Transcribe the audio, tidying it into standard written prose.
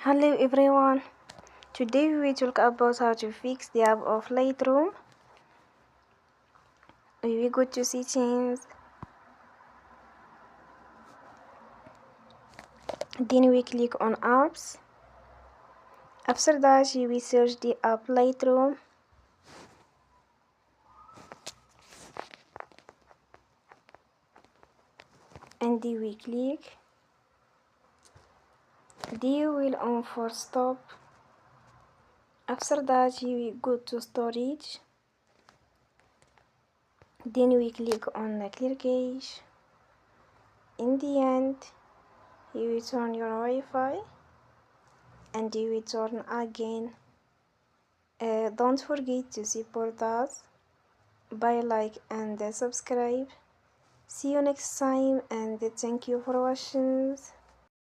Hello everyone, today we will talk about how to fix the app of Lightroom. We will go to settings, then we click on apps. After that we search the app Lightroom. And then we click. Then we will on for stop. After that we go to storage. Then we click on the clear cache. In the end, you will turn your Wi-Fi and you will turn again. Don't forget to support us by like and subscribe. See you next time and thank you for watching.